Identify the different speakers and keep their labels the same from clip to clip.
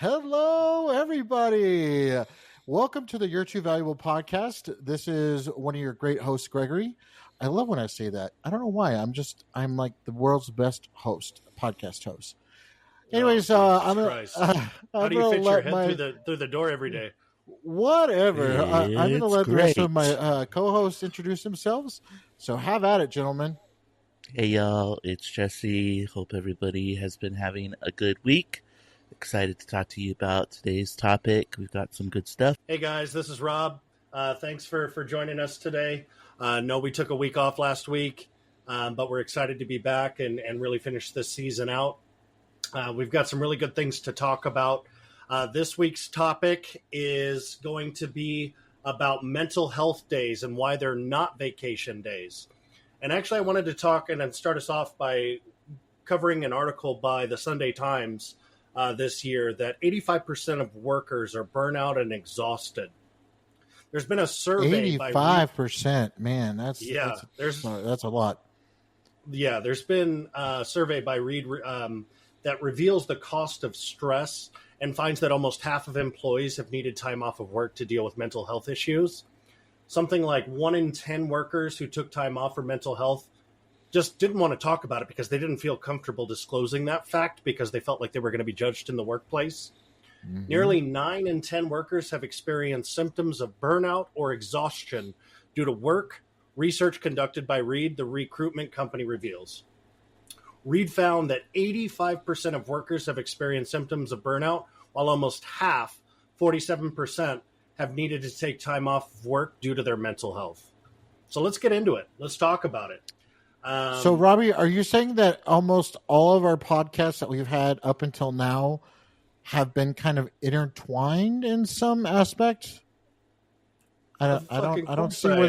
Speaker 1: Hello, everybody. Welcome to the You're Too Valuable podcast. This is one of your great hosts, Gregory. I love when I say that. I don't know why. I'm like the world's best podcast host. Anyways,
Speaker 2: Jesus Christ. How do you fit your head through the door every day?
Speaker 1: Whatever. I'm going to let the rest of
Speaker 3: great.
Speaker 1: my co-hosts introduce themselves. So have at it, gentlemen.
Speaker 3: Hey y'all, it's Jesse. Hope everybody has been having a good week. Excited to talk to you about today's topic. We've got some good stuff.
Speaker 2: Hey guys, this is Rob. Thanks for joining us today. No, we took a week off last week, but we're excited to be back and really finish this season out. We've got some really good things to talk about. This week's topic is going to be about mental health days and why they're not vacation days. And actually, I wanted to talk and then start us off by covering an article by the Sunday Times this year that 85% of workers are burnout and exhausted. There's been a survey
Speaker 1: 85%. Man, that's a lot.
Speaker 2: Yeah, there's been a survey by Reed that reveals the cost of stress and finds that almost half of employees have needed time off of work to deal with mental health issues. Something like 1 in 10 workers who took time off for mental health just didn't want to talk about it because they didn't feel comfortable disclosing that fact because they felt like they were going to be judged in the workplace. Mm-hmm. Nearly 9 in 10 workers have experienced symptoms of burnout or exhaustion due to work. Research conducted by Reed, the recruitment company, reveals. Reed found that 85% of workers have experienced symptoms of burnout, while almost half, 47%, have needed to take time off of work due to their mental health. So let's get into it. Let's talk about it.
Speaker 1: So, Robbie, are you saying that almost all of our podcasts that we've had up until now have been kind of intertwined in some aspect? I don't see where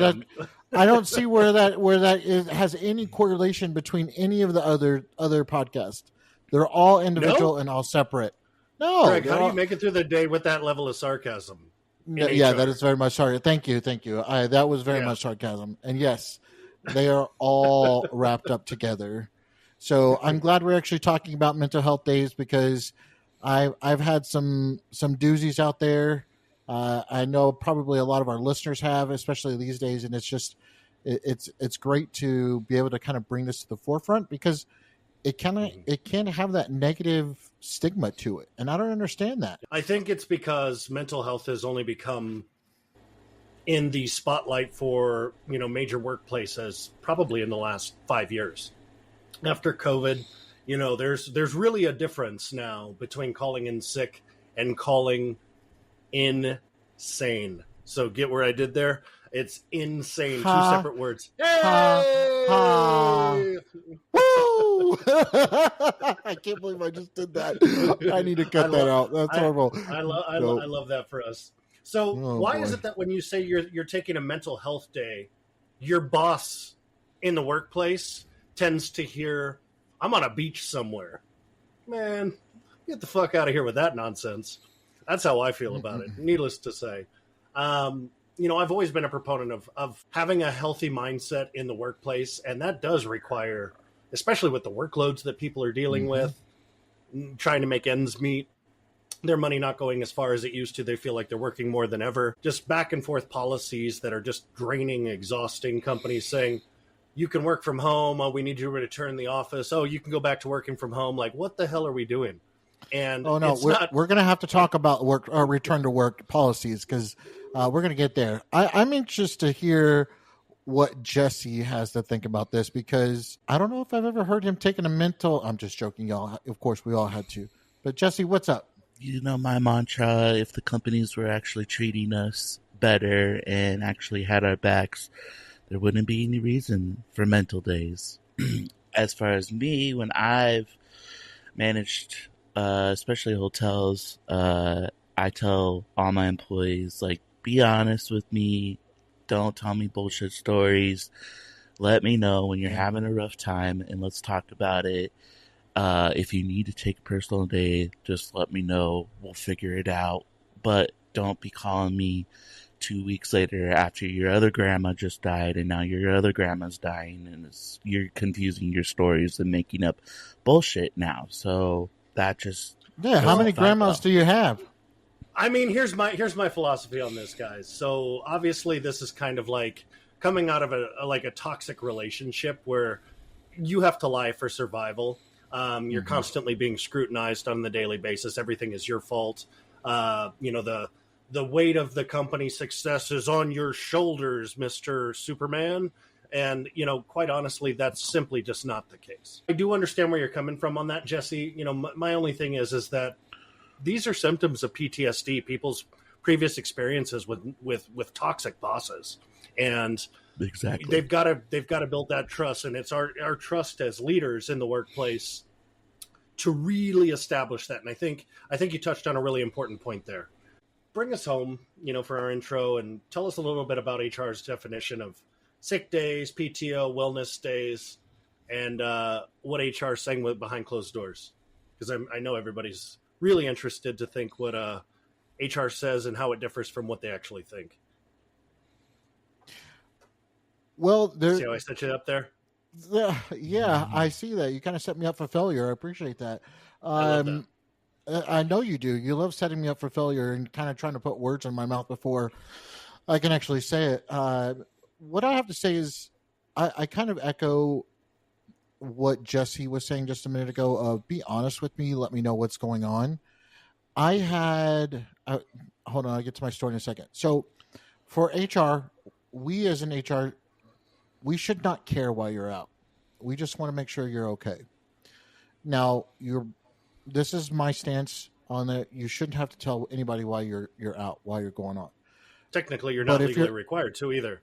Speaker 1: that has any correlation between any of the other podcasts. They're all individual and all separate. No,
Speaker 2: Greg, how do you make it through the day with that level of sarcasm?
Speaker 1: Yeah, that is very much sorry. Thank you. That was very much sarcasm. And yes, they are all wrapped up together. So I'm glad we're actually talking about mental health days because I've had some doozies out there. I know probably a lot of our listeners have, especially these days, and it's great to be able to kind of bring this to the forefront because it can have that negative stigma to it, and I don't understand that.
Speaker 2: I think it's because mental health has only become in the spotlight for major workplaces probably in the last 5 years. After COVID, there's really a difference now between calling in sick and calling insane. So get where I did there? It's insane. Two separate words.
Speaker 1: Hey! Woo! I can't believe I just did that. I need to cut that out. That's horrible.
Speaker 2: I love that for us. So why is it that when you say you're taking a mental health day, your boss in the workplace tends to hear, I'm on a beach somewhere? Man, get the fuck out of here with that nonsense. That's how I feel about it, needless to say. I've always been a proponent of having a healthy mindset in the workplace, and that does require, especially with the workloads that people are dealing with, trying to make ends meet, their money not going as far as it used to. They feel like they're working more than ever. Just back and forth policies that are just draining, exhausting. Companies saying, you can work from home. Oh, we need you to return the office. Oh, you can go back to working from home. Like, what the hell are we doing? And
Speaker 1: we're going to have to talk about work or return to work policies because we're going to get there. I'm anxious to hear what Jesse has to think about this because I don't know if I've ever heard him taking a mental. I'm just joking, y'all. Of course, we all had to. But Jesse, what's up?
Speaker 3: My mantra, if the companies were actually treating us better and actually had our backs, there wouldn't be any reason for mental days. As far as me, when I've managed, especially hotels, I tell all my employees, like, be honest with me. Don't tell me bullshit stories. Let me know when you're having a rough time and let's talk about it. If you need to take a personal day, just let me know. We'll figure it out. But don't be calling me 2 weeks later after your other grandma just died and now your other grandma's dying and you're confusing your stories and making up bullshit now. So that just
Speaker 1: Yeah, how many grandmas do you have?
Speaker 2: I mean, here's my philosophy on this, guys. So obviously, this is kind of like coming out of a toxic relationship where you have to lie for survival. You're constantly being scrutinized on the daily basis. Everything is your fault. The weight of the company's success is on your shoulders, Mr. Superman. And, quite honestly, that's simply just not the case. I do understand where you're coming from on that, Jesse. My only thing is that these are symptoms of PTSD, people's previous experiences with toxic bosses. And
Speaker 3: exactly,
Speaker 2: they've got to build that trust. And it's our trust as leaders in the workplace to really establish that. And I think you touched on a really important point there. Bring us home, for our intro, and tell us a little bit about HR's definition of sick days, PTO, wellness days, and what HR is saying behind closed doors. Because I know everybody's really interested to think what HR says and how it differs from what they actually think.
Speaker 1: Well,
Speaker 2: see how I set you up there?
Speaker 1: Yeah, I see that. You kind of set me up for failure. I appreciate that.
Speaker 2: I love that.
Speaker 1: I know you do. You love setting me up for failure and kind of trying to put words in my mouth before I can actually say it. What I have to say is I kind of echo what Jesse was saying just a minute ago. Be honest with me. Let me know what's going on. I had hold on. I'll get to my story in a second. So for HR, we as an HR, we should not care why you're out. We just want to make sure you're okay. Now, this is my stance on that. You shouldn't have to tell anybody why you're out, why you're going on.
Speaker 2: Technically, you're not legally required to either.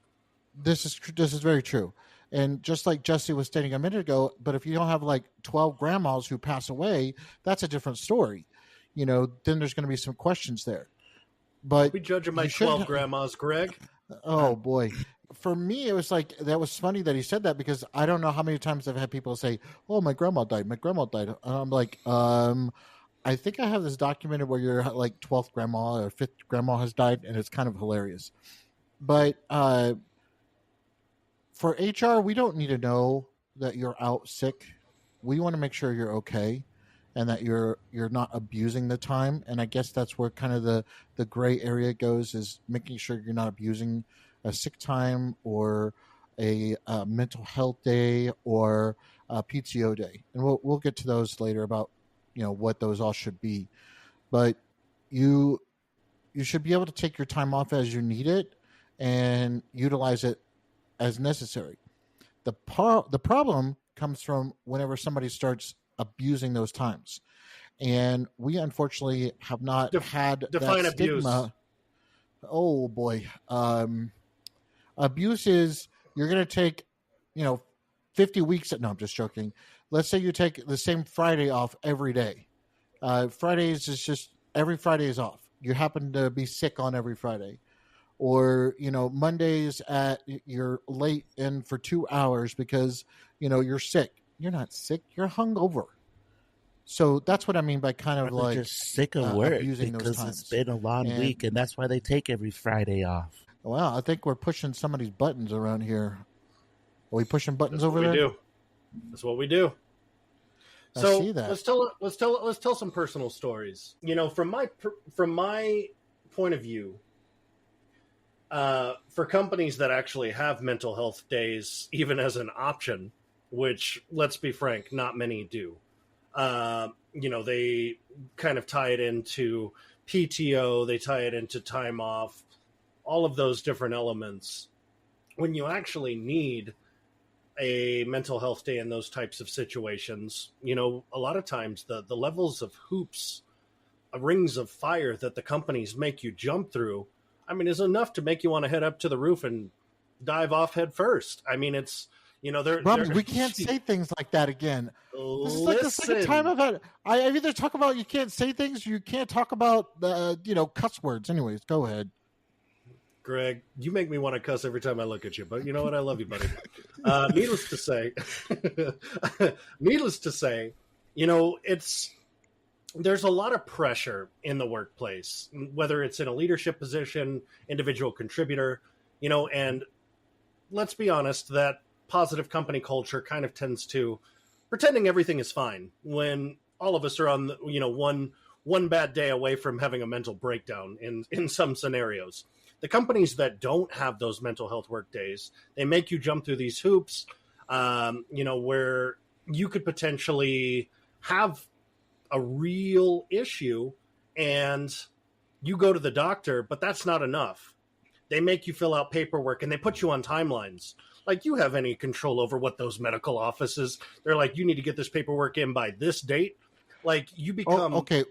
Speaker 1: This is very true. And just like Jesse was stating a minute ago, but if you don't have like 12 grandmas who pass away, that's a different story. Then there's going to be some questions there. But
Speaker 2: we judging my 12 grandmas, Greg.
Speaker 1: Oh boy. For me, it was like, that was funny that he said that, because I don't know how many times I've had people say, "Oh, my grandma died. My grandma died." And I'm like, I think I have this documented where your like 12th grandma or 5th grandma has died, and it's kind of hilarious. But for HR, we don't need to know that you're out sick. We want to make sure you're okay and that you're not abusing the time. And I guess that's where kind of the gray area goes, is making sure you're not abusing a sick time or a mental health day or a PTO day. And we'll get to those later about, what those all should be. But you should be able to take your time off as you need it and utilize it as necessary. The problem comes from whenever somebody starts abusing those times. And we unfortunately have not had
Speaker 2: define
Speaker 1: that
Speaker 2: abuse.
Speaker 1: Stigma. Oh boy. Abuse is, you're going to take, 50 weeks. No, I'm just joking. Let's say you take the same Friday off every day. Fridays is just, every Friday is off. You happen to be sick on every Friday. Or, Mondays you're late in for 2 hours because, you're sick. You're not sick. You're hungover. So that's what I mean by kind of like
Speaker 3: just sick of work
Speaker 1: because
Speaker 3: it's been a long week, and that's why they take every Friday off.
Speaker 1: Well, I think we're pushing somebody's buttons around here. Are we pushing buttons over there?
Speaker 2: We do. That's what we do.
Speaker 1: So see that.
Speaker 2: Let's tell some personal stories. From my point of view, for companies that actually have mental health days, even as an option, which, let's be frank, not many do. They kind of tie it into PTO, they tie it into time off, all of those different elements. When you actually need a mental health day in those types of situations, a lot of times the levels of hoops, rings of fire that the companies make you jump through, is enough to make you want to head up to the roof and dive off head first. it's,
Speaker 1: Rob, we can't say things like that again. This is like the second time I've had. I either talk about you can't say things, you can't talk about the cuss words. Anyways, go ahead.
Speaker 2: Greg, you make me want to cuss every time I look at you, but you know what? I love you, buddy. Needless to say, there's a lot of pressure in the workplace, whether it's in a leadership position, individual contributor, and let's be honest, that positive company culture kind of tends to pretending everything is fine when all of us are on the, one bad day away from having a mental breakdown in some scenarios. The companies that don't have those mental health work days, they make you jump through these hoops, where you could potentially have a real issue and you go to the doctor, but that's not enough. They make you fill out paperwork and they put you on timelines. Like, you have any control over what those medical offices, they're like, you need to get this paperwork in by this date. Like, you become...
Speaker 1: Oh, okay.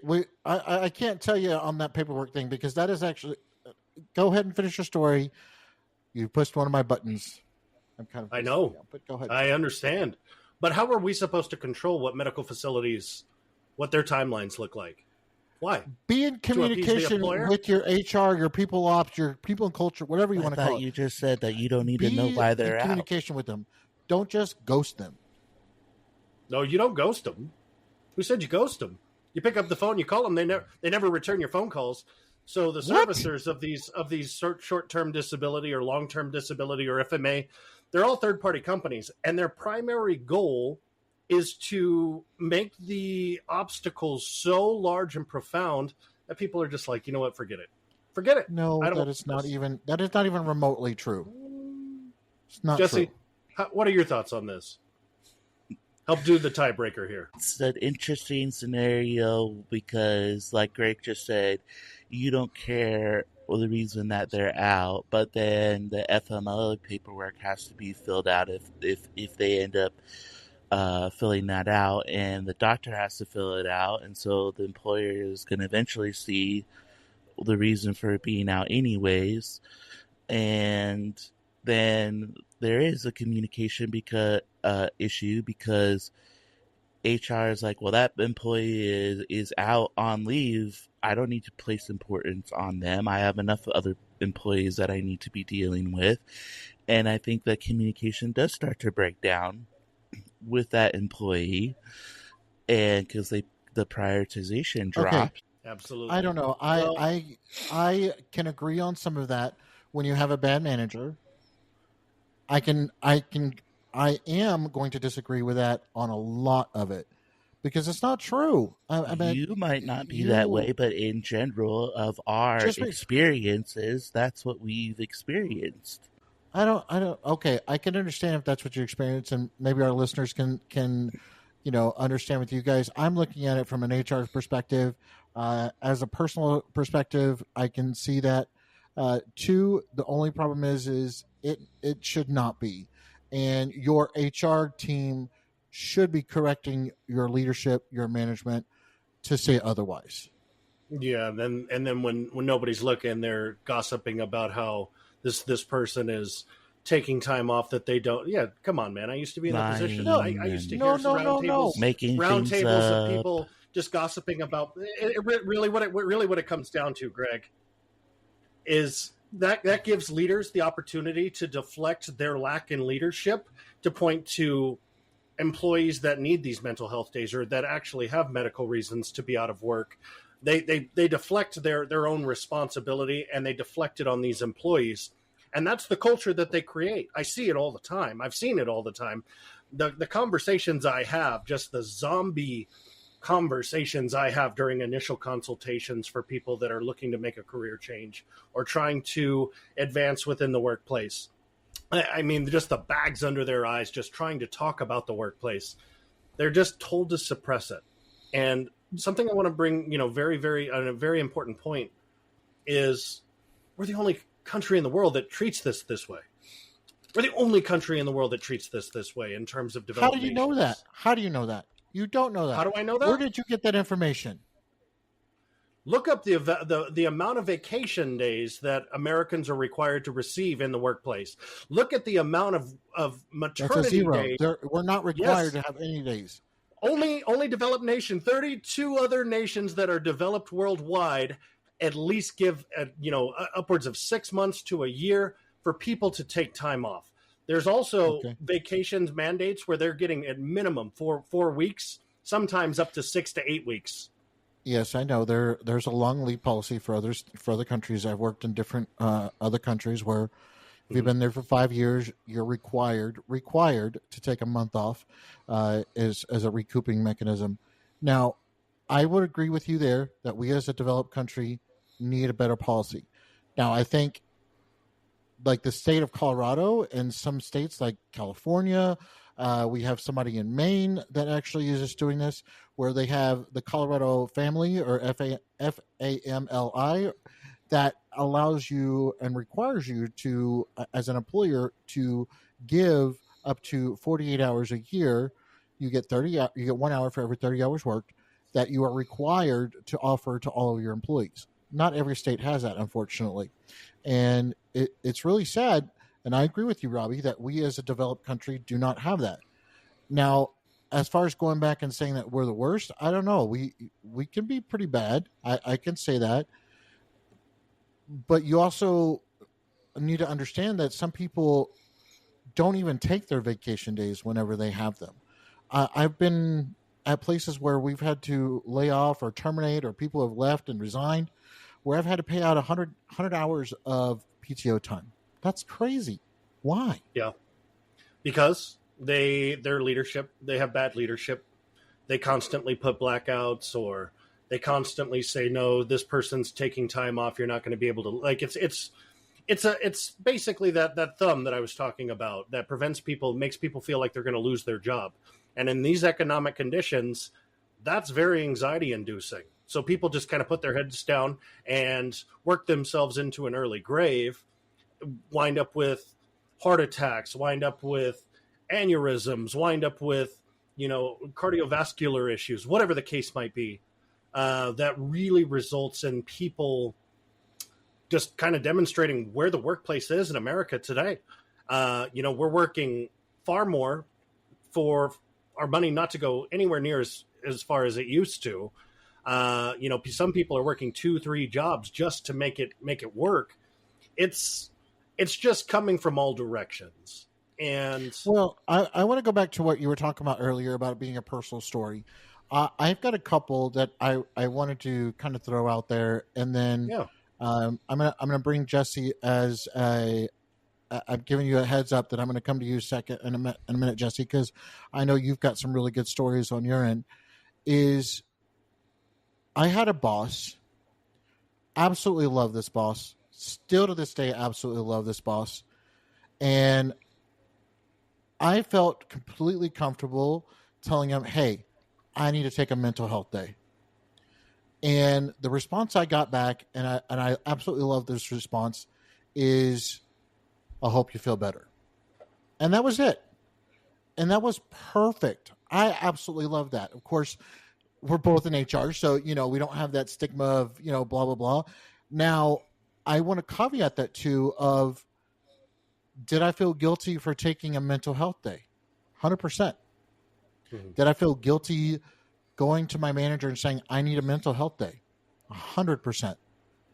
Speaker 1: I can't tell you on that paperwork thing, because that is actually... Go ahead and finish your story. You pushed one of my buttons. I'm kind of...
Speaker 2: I know.
Speaker 1: Now, but go ahead.
Speaker 2: I understand. But how are we supposed to control what medical facilities, what their timelines look like? Why?
Speaker 1: Be in communication with your HR, your people ops, your people and culture, whatever you want to call it.
Speaker 3: You just said that you don't need to know why they're
Speaker 1: in communication with them. Don't just ghost them.
Speaker 2: No, you don't ghost them. Who said you ghost them? You pick up the phone, you call them. They never return your phone calls. So the servicers of these short-term disability or long-term disability or FMA, they're all third-party companies, and their primary goal is to make the obstacles so large and profound that people are just like, you know what, forget it. Forget it.
Speaker 1: No, that is not even remotely true. It's not
Speaker 2: Jesse,
Speaker 1: true.
Speaker 2: What are your thoughts on this? Help do the tiebreaker here.
Speaker 3: It's an interesting scenario because, like Greg just said, you don't care for the reason that they're out, but then the FMLA paperwork has to be filled out if they end up filling that out, and the doctor has to fill it out, and so the employer is going to eventually see the reason for it being out anyways, and then there is a communication issue because HR is like, well, that employee is out on leave. I don't need to place importance on them. I have enough other employees that I need to be dealing with, and I think that communication does start to break down with that employee, and because the prioritization dropped.
Speaker 1: Okay.
Speaker 2: Absolutely.
Speaker 1: I don't know. I can agree on some of that when you have a bad manager. I am going to disagree with that on a lot of it because it's not true. I mean,
Speaker 3: you might not be that way, but in general of our experiences, that's what we've experienced.
Speaker 1: I don't. Okay, I can understand if that's what you experience, and maybe our listeners can understand with you guys. I'm looking at it from an HR perspective. As a personal perspective, I can see that. Two, the only problem is it should not be, and your HR team should be correcting your leadership, your management, to say otherwise.
Speaker 2: Yeah, and then when nobody's looking, they're gossiping about how this person is taking time off that they don't. Yeah, come on, man. I used to be in that position. No, I used to hear round tables of people just gossiping about it. Really, what it comes down to, Greg, is that gives leaders the opportunity to deflect their lack in leadership to point to employees that need these mental health days or that actually have medical reasons to be out of work. They deflect their own responsibility, and they deflect it on these employees. And that's the culture that they create. I see it all the time. I've seen it all the time. The conversations I have, just the zombie conversations I have during initial consultations for people that are looking to make a career change or trying to advance within the workplace. I mean, just the bags under their eyes, just trying to talk about the workplace. They're just told to suppress it. And something I want to bring, very, very, a very important point is we're the only country in the world that treats this way. We're the only country in the world that treats this way in terms of development.
Speaker 1: How do you know that? How do you know that? You don't know that.
Speaker 2: How do I know that?
Speaker 1: Where did you get that information?
Speaker 2: Look up the amount of vacation days that Americans are required to receive in the workplace. Look at the amount of maternity days.
Speaker 1: We're not required to have any days.
Speaker 2: Only developed nation. 32 other nations that are developed worldwide at least give upwards of 6 months to a year for people to take time off. There's also vacations mandates where they're getting at minimum 4 weeks, sometimes up to 6 to 8 weeks.
Speaker 1: Yes, I know. There's a long leave policy for other countries. I've worked in different other countries where if you've been there for 5 years, you're required to take a month off as a recouping mechanism. Now, I would agree with you there that we as a developed country need a better policy. Now, I think like the state of Colorado and some states like California, we have somebody in Maine that actually is just doing this, where they have the Colorado Family or FAMLI that allows you and requires you to, as an employer, to give up to 48 hours a year. You get 30. You get 1 hour for every 30 hours worked that you are required to offer to all of your employees. Not every state has that, unfortunately, and it's really sad. And I agree with you, Robbie, that we as a developed country do not have that. Now, as far as going back and saying that we're the worst, I don't know. We can be pretty bad. I can say that, but you also need to understand that some people don't even take their vacation days whenever they have them. I've been at places where we've had to lay off or terminate, or people have left and resigned, where I've had to pay out 100 hours of PTO time. That's crazy. Why?
Speaker 2: Yeah, because their leadership, they have bad leadership. They constantly put blackouts, or they constantly say, no, this person's taking time off, you're not going to be able to, like, it's basically that thumb that I was talking about that prevents people, makes people feel like they're going to lose their job. And in these economic conditions, that's very anxiety inducing. So people just kind of put their heads down and work themselves into an early grave, wind up with heart attacks, wind up with aneurysms, wind up with, cardiovascular issues, whatever the case might be. That really results in people just kind of demonstrating where the workplace is in America today. We're working far more for our money not to go anywhere near as far as it used to. Some people are working 2-3 jobs just to make it work. It's just coming from all directions. And
Speaker 1: well, I want to go back to what you were talking about earlier about it being a personal story. I've got a couple that I wanted to kind of throw out there, and then I'm gonna bring Jesse as I'm giving you a heads up that I'm going to come to you second in a minute, Jesse, because I know you've got some really good stories on your end. Is I had a boss, absolutely love this boss, still to this day, absolutely love this boss, and I felt completely comfortable telling him, "Hey, I need to take a mental health day." And the response I got back, and I absolutely love this response, is, "I hope you feel better." And that was it. And that was perfect. I absolutely love that. Of course, we're both in HR, so, we don't have that stigma of, blah, blah, blah. Now, I want to caveat that too of, did I feel guilty for taking a mental health day? 100%. Mm-hmm. Did I feel guilty going to my manager and saying, I need a mental health day? 100%.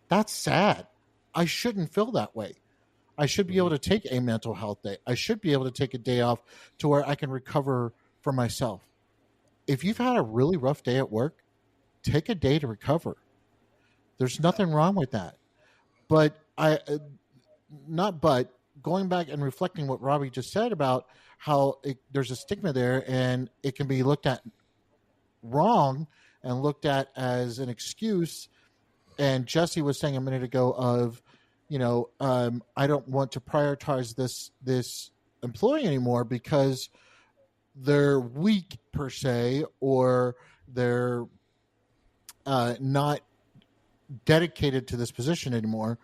Speaker 1: That's sad. I shouldn't feel that way. I should be able to take a mental health day. I should be able to take a day off to where I can recover for myself. If you've had a really rough day at work, take a day to recover. There's nothing wrong with that. But going back and reflecting what Robbie just said about how there's a stigma there and it can be looked at wrong and looked at as an excuse. And Jesse was saying a minute ago of, I don't want to prioritize this employee anymore because they're weak per se, or they're not dedicated to this position anymore.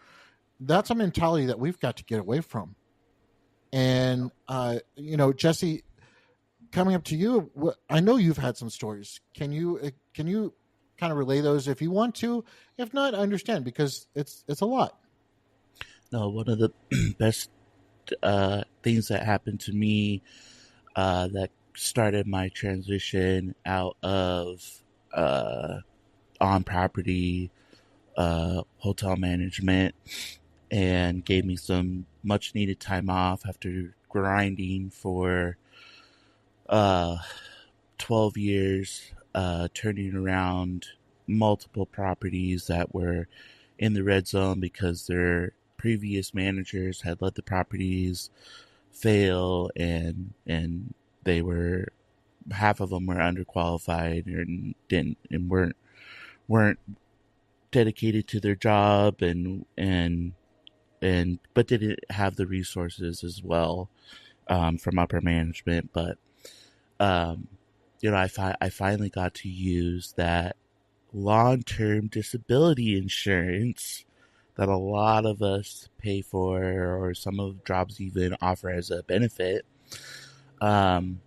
Speaker 1: That's a mentality that we've got to get away from. And, Jesse, coming up to you, I know you've had some stories. Can you kind of relay those if you want to? If not, I understand, because it's a lot.
Speaker 3: No, one of the best things that happened to me that started my transition out of on-property hotel management and gave me some much-needed time off after grinding for 12 years, turning around multiple properties that were in the red zone because their previous managers had let the properties fail, and they were, half of them were underqualified and weren't weren't dedicated to their job and but didn't have the resources as well from upper management. But um, I finally got to use that long-term disability insurance that a lot of us pay for, or some of the jobs even offer as a benefit. Um,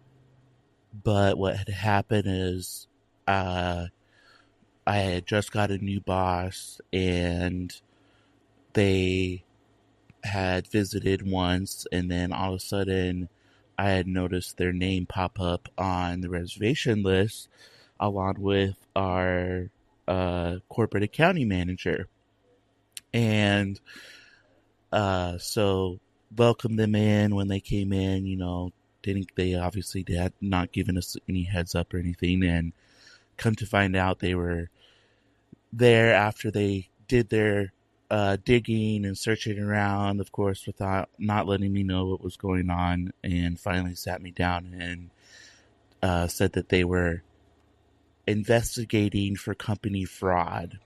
Speaker 3: but what had happened is uh, I had just got a new boss, and they had visited once, and then all of a sudden I had noticed their name pop up on the reservation list along with our corporate accounting manager. And so welcomed them in. When they came in, didn't they obviously had not given us any heads up or anything, and come to find out they were there after they did their digging and searching around, of course, without not letting me know what was going on, and finally sat me down and said that they were investigating for company fraud,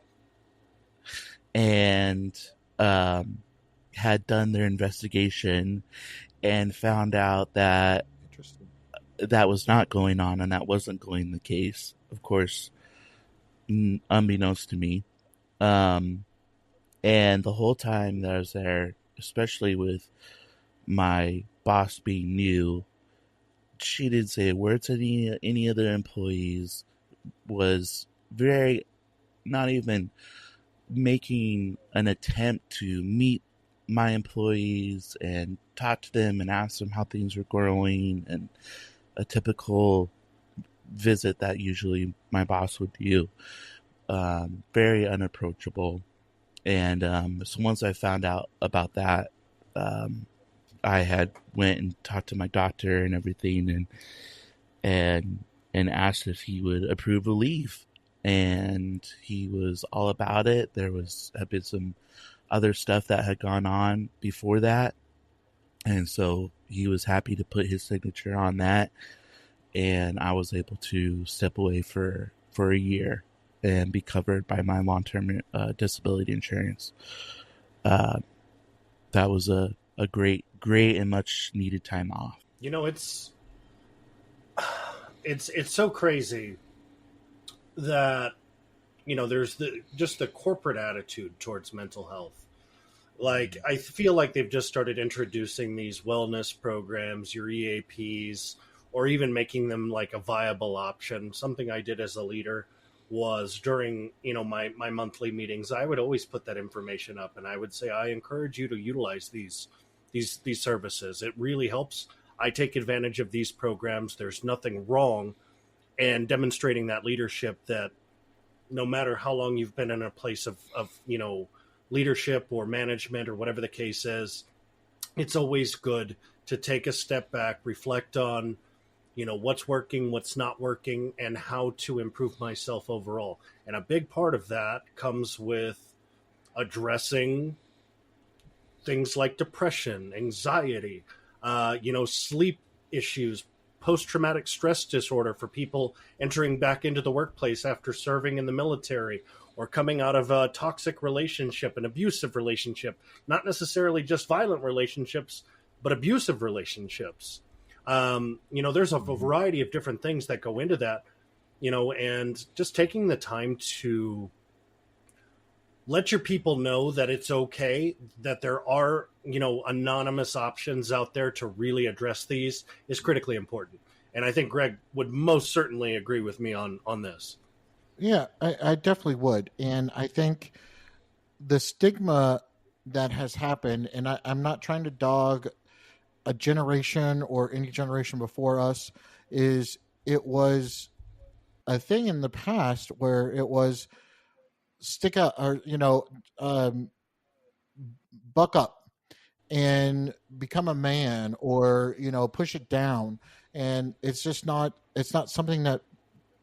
Speaker 3: and had done their investigation and found out that that was not going on, and that wasn't going the case, of course, unbeknownst to me. And the whole time that I was there, especially with my boss being new, she didn't say a word to any other employees, was very, not even making an attempt to meet my employees and talk to them and ask them how things were going, and a typical visit that usually my boss would do. Very unapproachable. And so once I found out about that, I had went and talked to my doctor and everything, and asked if he would approve a leave, and he was all about it. There had been some other stuff that had gone on before that, and so he was happy to put his signature on that, and I was able to step away for a year and be covered by my long-term disability insurance. That was a great and much needed time off.
Speaker 2: It's so crazy that there's the corporate attitude towards mental health. Like, I feel like they've just started introducing these wellness programs, your EAPs, or even making them like a viable option. Something I did as a leader was during my monthly meetings, I would always put that information up, and I would say, I encourage you to utilize these services. It really helps. I take advantage of these programs. There's nothing wrong, and demonstrating that leadership, that no matter how long you've been in a place of leadership or management or whatever the case is, it's always good to take a step back, reflect on what's working, what's not working, and how to improve myself overall. And a big part of that comes with addressing things like depression, anxiety, sleep issues, post-traumatic stress disorder for people entering back into the workplace after serving in the military, or coming out of a toxic relationship, an abusive relationship, not necessarily just violent relationships, but abusive relationships. There's a variety of different things that go into that, and just taking the time to let your people know that it's okay, that there are, anonymous options out there to really address these is critically important. And I think Greg would most certainly agree with me on this.
Speaker 1: Yeah, I definitely would. And I think the stigma that has happened, and I'm not trying to dog a generation or any generation before us, is it was a thing in the past where it was stick out, or buck up and become a man, or push it down. And it's not something that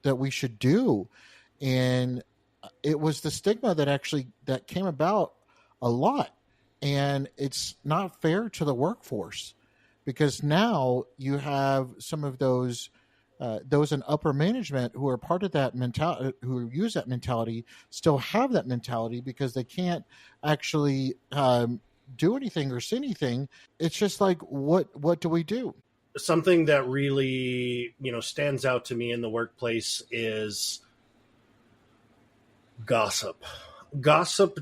Speaker 1: we should do. And it was the stigma that came about a lot. And it's not fair to the workforce, because now you have some of those those in upper management who are part of that mentality, who use that mentality, still have that mentality because they can't actually do anything or see anything. It's just like, what do we do?
Speaker 2: Something that really, stands out to me in the workplace is gossip. Gossip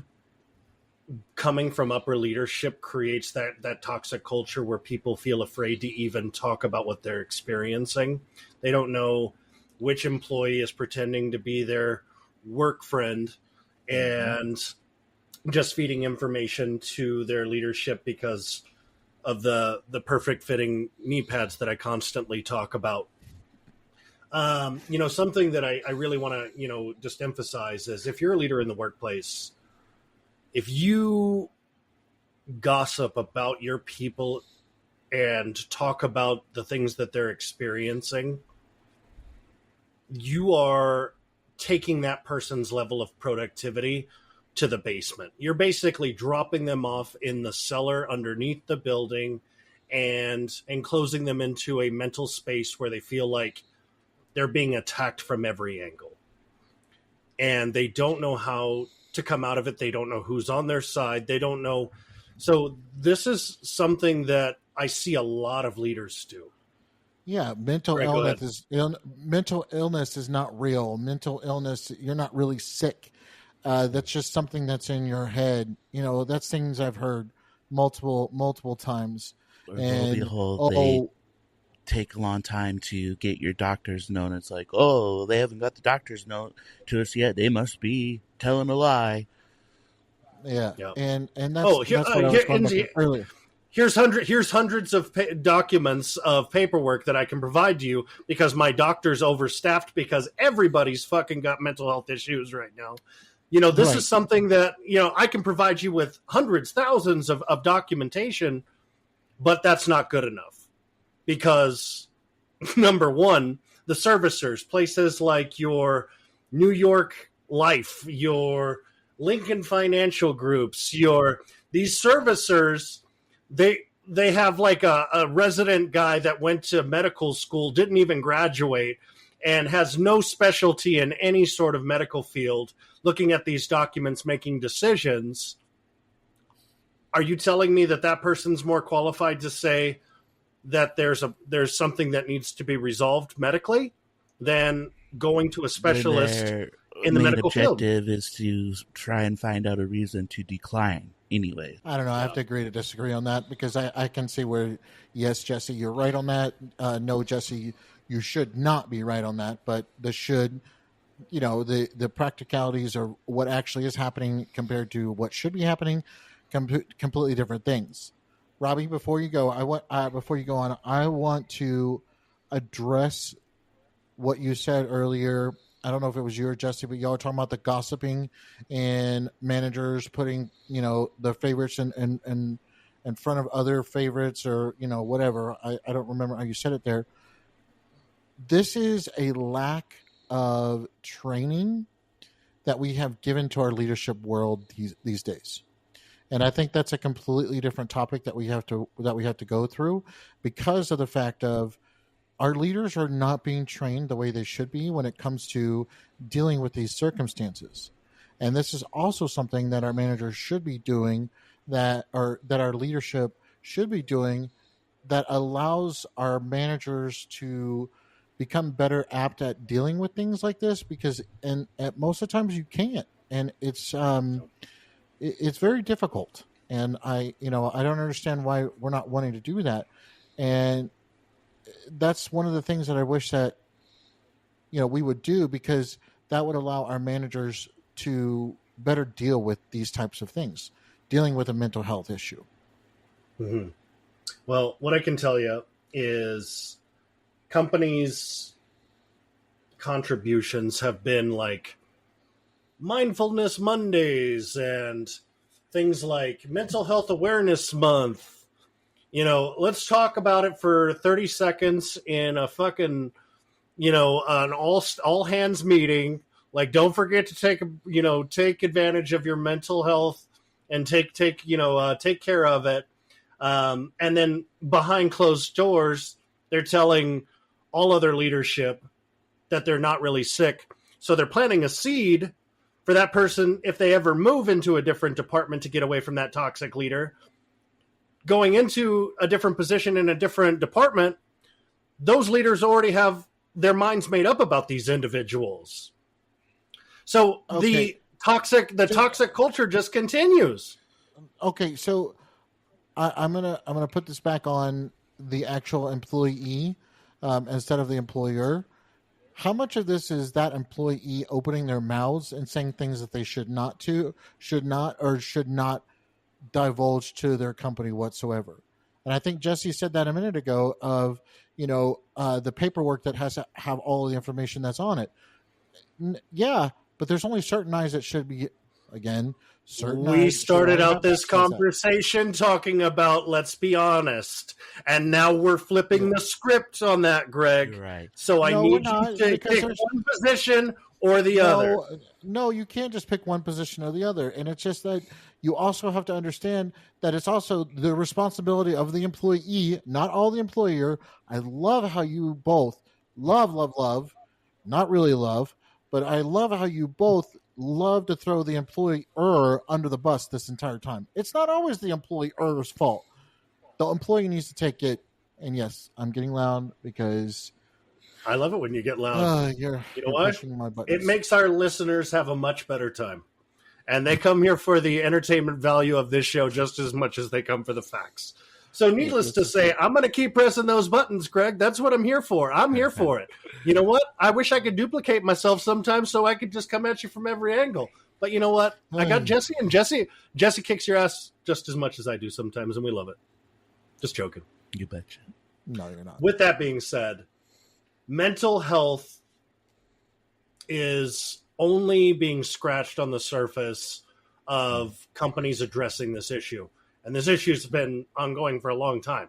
Speaker 2: coming from upper leadership creates that toxic culture where people feel afraid to even talk about what they're experiencing. They don't know which employee is pretending to be their work friend and just feeding information to their leadership because of the perfect fitting knee pads that I constantly talk about. Something that I really want to, just emphasize is if you're a leader in the workplace, if you gossip about your people and talk about the things that they're experiencing, you are taking that person's level of productivity to the basement. You're basically dropping them off in the cellar underneath the building and enclosing them into a mental space where they feel like they're being attacked from every angle. And they don't know how to come out of it. They don't know who's on their side. They don't know. So this is something that I see a lot of leaders do.
Speaker 1: Yeah, mental illness is not real. Mental illness, you're not really sick. That's just something that's in your head. That's things I've heard multiple times.
Speaker 3: Or they take a long time to get your doctor's note. It's like, oh, they haven't got the doctor's note to us yet. They must be telling a lie.
Speaker 1: Yeah. And that's what I was going about earlier.
Speaker 2: Here's hundreds of documents of paperwork that I can provide to you because my doctor's overstaffed because everybody's fucking got mental health issues right now. This is something that, I can provide you with hundreds, thousands of documentation, but that's not good enough because, number one, the servicers, places like your New York Life, your Lincoln Financial Groups, these servicers, they have like a resident guy that went to medical school, didn't even graduate, and has no specialty in any sort of medical field, looking at these documents, making decisions. Are you telling me that person's more qualified to say that there's something that needs to be resolved medically than going to a specialist in the medical field?
Speaker 3: Their objective is to try and find out a reason to decline. Anyway,
Speaker 1: I don't know. I have to agree to disagree on that because I can see where, yes, Jesse, you're right on that. No, Jesse, you should not be right on that. But the should, the practicalities or what actually is happening compared to what should be happening, completely different things. Robbie, before you go, I want to address what you said earlier. I don't know if it was you or Jesse, but y'all were talking about the gossiping and managers putting, the favorites in front of other favorites or, whatever. I don't remember how you said it there. This is a lack of training that we have given to our leadership world these days. And I think that's a completely different topic that we have to go through because of the fact of our leaders are not being trained the way they should be when it comes to dealing with these circumstances. And this is also something that our managers should be doing that our leadership should be doing that allows our managers to become better apt at dealing with things like this because at most of the times you can't. And it's very difficult. And I don't understand why we're not wanting to do that. And that's one of the things that I wish that, we would do because that would allow our managers to better deal with these types of things, dealing with a mental health issue.
Speaker 2: Mm-hmm. Well, what I can tell you is companies' contributions have been like Mindfulness Mondays and things like Mental Health Awareness Month. Let's talk about it for 30 seconds in a fucking, an all hands meeting. Like, don't forget to take advantage of your mental health and take care of it. And then behind closed doors, they're telling all other leadership that they're not really sick. So they're planting a seed for that person, if they ever move into a different department to get away from that toxic leader, going into a different position in a different department, those leaders already have their minds made up about these individuals. So the toxic culture just continues.
Speaker 1: Okay, so I'm gonna put this back on the actual employee instead of the employer. How much of this is that employee opening their mouths and saying things that they should not divulge to their company whatsoever? And I think Jesse said that a minute ago of, the paperwork that has to have all the information that's on it. Yeah, but there's only certain eyes that should be, again, certain eyes.
Speaker 2: We started out this conversation talking about, let's be honest, and now we're flipping the script on that, Greg.
Speaker 3: You're right.
Speaker 2: So I need you to pick one position or the other.
Speaker 1: No, you can't just pick one position or the other. And it's just that you also have to understand that it's also the responsibility of the employee, not all the employer. I love how you both love, not really love, but I love how you both love to throw the employer under the bus this entire time. It's not always the employer's fault. The employee needs to take it. And yes, I'm getting loud because
Speaker 2: I love it when you get loud. You know what? It makes our listeners have a much better time. And they come here for the entertainment value of this show just as much as they come for the facts. So needless to say, I'm going to keep pressing those buttons, Greg. That's what I'm here for. I'm here for it. You know what? I wish I could duplicate myself sometimes so I could just come at you from every angle. But you know what? I got Jesse, and Jesse kicks your ass just as much as I do sometimes, and we love it. Just joking.
Speaker 3: You betcha.
Speaker 1: No, you're not.
Speaker 2: With that being said, mental health is only being scratched on the surface of companies addressing this issue. And this issue has been ongoing for a long time.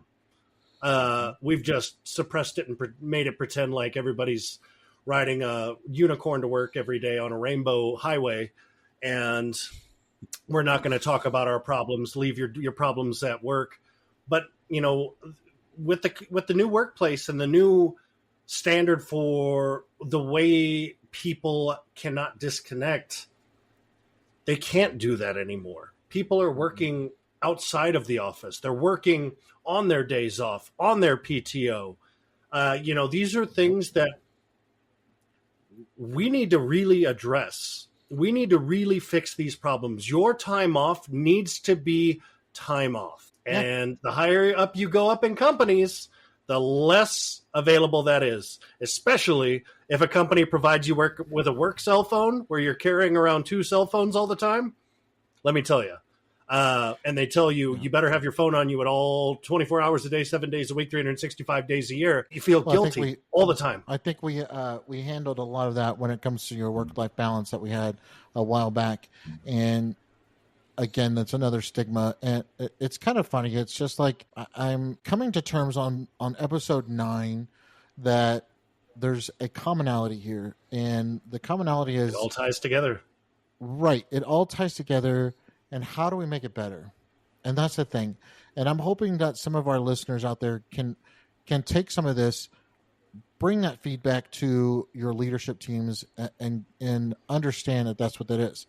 Speaker 2: We've just suppressed it and made it pretend like everybody's riding a unicorn to work every day on a rainbow highway. And we're not going to talk about our problems. Leave your problems at work. But, with the new workplace and the new standard for the way people cannot disconnect, they can't do that anymore. People are working outside of the office. They're working on their days off, on their PTO. These are things that we need to really address. We need to really fix these problems. Your time off needs to be time off. And the higher up you go up in companies, the less available that is, especially if a company provides you with a work cell phone where you're carrying around 2 cell phones all the time. Let me tell you. And they tell you, you better have your phone on you at all 24 hours a day, 7 days a week, 365 days a year. You feel guilty all the time.
Speaker 1: I think we handled a lot of that when it comes to your work-life balance that we had a while back. And again, that's another stigma. And it's kind of funny. It's just like I'm coming to terms on episode 9 that there's a commonality here. And the commonality is...
Speaker 2: It all ties together.
Speaker 1: Right. It all ties together. And how do we make it better? And that's the thing. And I'm hoping that some of our listeners out there can take some of this, bring that feedback to your leadership teams and understand that that's what that is.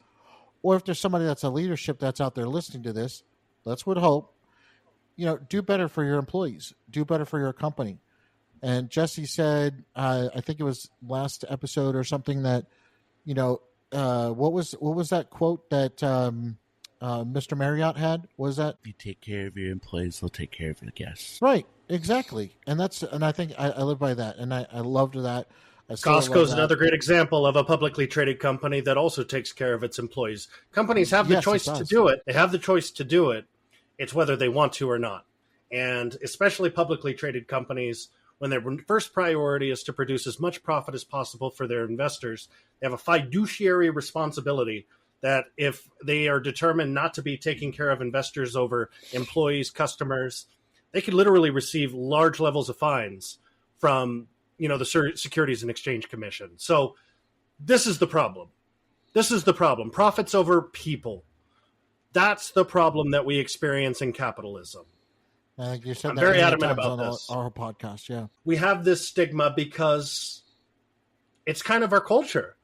Speaker 1: Or if there's somebody that's a leadership that's out there listening to this, let's would hope, do better for your employees, do better for your company. And Jesse said, I think it was last episode or something that, what was that quote that Mr. Marriott had? Was that
Speaker 3: you take care of your employees, they'll take care of your guests.
Speaker 1: Right, exactly. And I think I live by that, and I loved that.
Speaker 2: Costco's another great example of a publicly traded company that also takes care of its employees. Companies have the choice to do it. They have the choice to do it. It's whether they want to or not. And especially publicly traded companies, when their first priority is to produce as much profit as possible for their investors, they have a fiduciary responsibility that if they are determined not to be taking care of investors over employees, customers, they could literally receive large levels of fines from the Securities and Exchange Commission. So this is the problem. Profits over people. That's the problem that we experience in capitalism.
Speaker 1: I think you said
Speaker 2: I'm
Speaker 1: that
Speaker 2: very
Speaker 1: many
Speaker 2: adamant
Speaker 1: times
Speaker 2: about
Speaker 1: on
Speaker 2: this.
Speaker 1: our podcast. Yeah.
Speaker 2: We have this stigma because it's kind of our culture.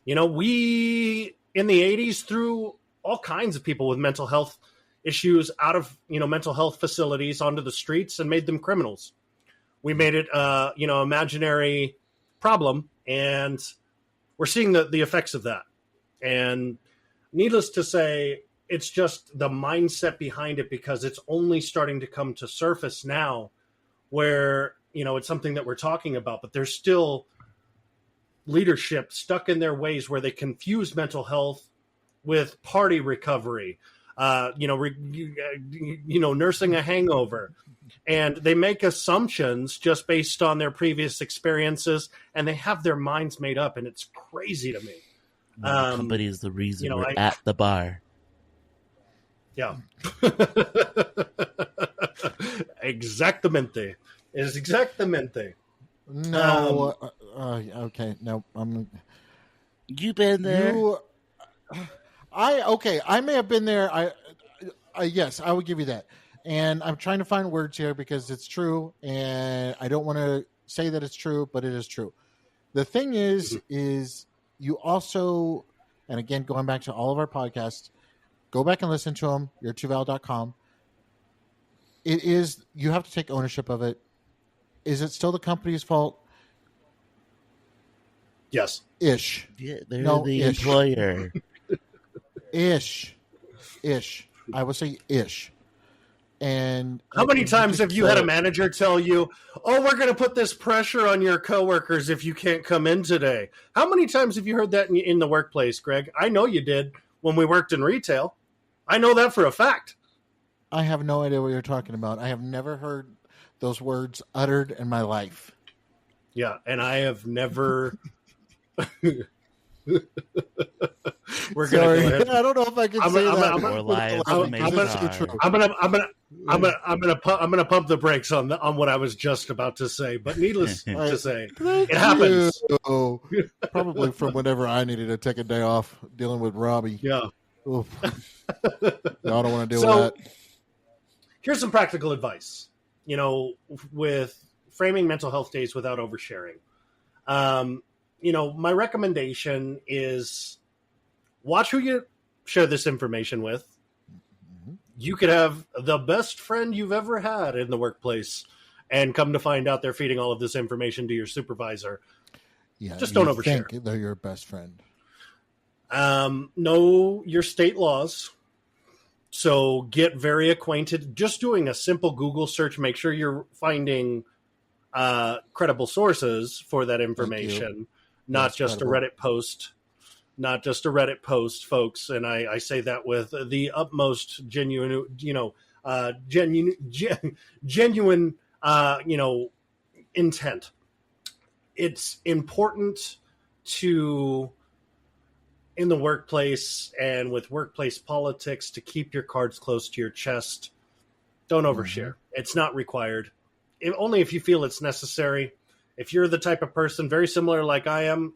Speaker 2: We in the 80s threw all kinds of people with mental health issues out of, mental health facilities onto the streets and made them criminals. We made it, imaginary problem, and we're seeing the effects of that. And needless to say, it's just the mindset behind it, because it's only starting to come to surface now where, it's something that we're talking about, but there's still leadership stuck in their ways where they confuse mental health with party recovery, nursing a hangover. And they make assumptions just based on their previous experiences, and they have their minds made up, and it's crazy to me.
Speaker 3: The company is the reason we're
Speaker 2: I-
Speaker 3: at the bar.
Speaker 2: Yeah. Exactamente. It's exactamente.
Speaker 1: No. Okay. No.
Speaker 3: You been there?
Speaker 1: I may have been there. Yes, I would give you that. And I'm trying to find words here because it's true, and I don't want to say that it's true, but it is true. The thing is you also, and again, going back to all of our podcasts, go back and listen to them. You're2val.com. It is, you have to take ownership of it. Is it still the company's fault?
Speaker 2: Yes.
Speaker 1: Ish.
Speaker 3: Yeah, they're the employer.
Speaker 1: Ish. I would say ish. And
Speaker 2: how many times have you had a manager tell you, "Oh, we're going to put this pressure on your coworkers if you can't come in today"? How many times have you heard that in the workplace, Greg? I know you did when we worked in retail. I know that for a fact.
Speaker 1: I have no idea what you're talking about. I have never heard those words uttered in my life.
Speaker 2: Yeah, and I have never. We're gonna go ahead.
Speaker 1: I don't know if I can say that.
Speaker 2: I'm gonna pump the brakes on what I was just about to say. But needless to say, it happens.
Speaker 1: Probably from whenever I needed to take a day off dealing with Robbie.
Speaker 2: Yeah.
Speaker 1: I don't want to deal with that.
Speaker 2: Here's some practical advice. With framing mental health days without oversharing. My recommendation is watch who you share this information with. You could have the best friend you've ever had in the workplace, and come to find out they're feeding all of this information to your supervisor.
Speaker 1: Yeah,
Speaker 2: just don't overshare.
Speaker 1: Think they're your best friend.
Speaker 2: Know your state laws. So get very acquainted. Just doing a simple Google search, make sure you're finding credible sources for that information. Not just a Reddit post, folks. And I say that with the utmost genuine, genuine, intent. It's important in the workplace and with workplace politics to keep your cards close to your chest. Don't overshare. It's not required. Only if you feel it's necessary. If you're the type of person very similar like I am,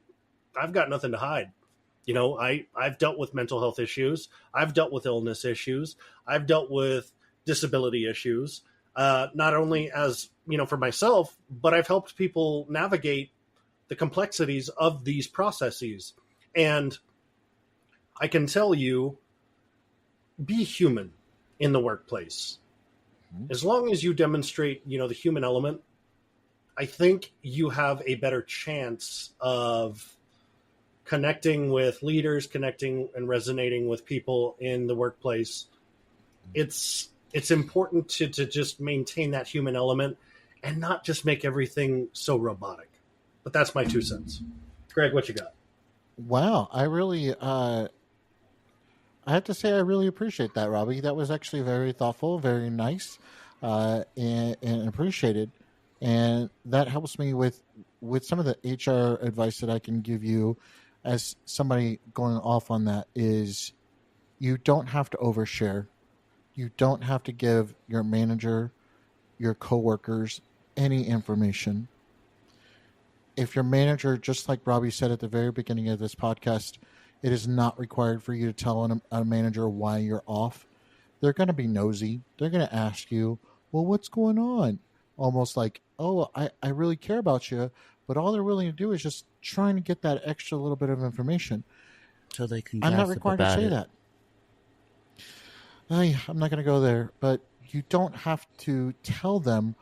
Speaker 2: I've got nothing to hide. I've dealt with mental health issues. I've dealt with illness issues. I've dealt with disability issues, not only as, for myself, but I've helped people navigate the complexities of these processes. And I can tell you, be human in the workplace. As long as you demonstrate, the human element, I think you have a better chance of connecting with leaders, connecting and resonating with people in the workplace. It's important to just maintain that human element and not just make everything so robotic. But that's my 2 cents. Greg, what you got?
Speaker 1: Wow, I really, I have to say I really appreciate that, Robbie. That was actually very thoughtful, very nice, and appreciated. And that helps me with some of the HR advice that I can give you as somebody going off on that is you don't have to overshare. You don't have to give your manager, your coworkers, any information. If your manager, just like Robbie said at the very beginning of this podcast, it is not required for you to tell a manager why you're off. They're going to be nosy. They're going to ask you, well, what's going on? Almost like, oh, I really care about you, but all they're willing to do is just trying to get that extra little bit of information.
Speaker 3: So they can
Speaker 1: I'm not
Speaker 3: gossip
Speaker 1: required to
Speaker 3: about
Speaker 1: say
Speaker 3: it.
Speaker 1: that. I'm not going to go there, but you don't have to tell them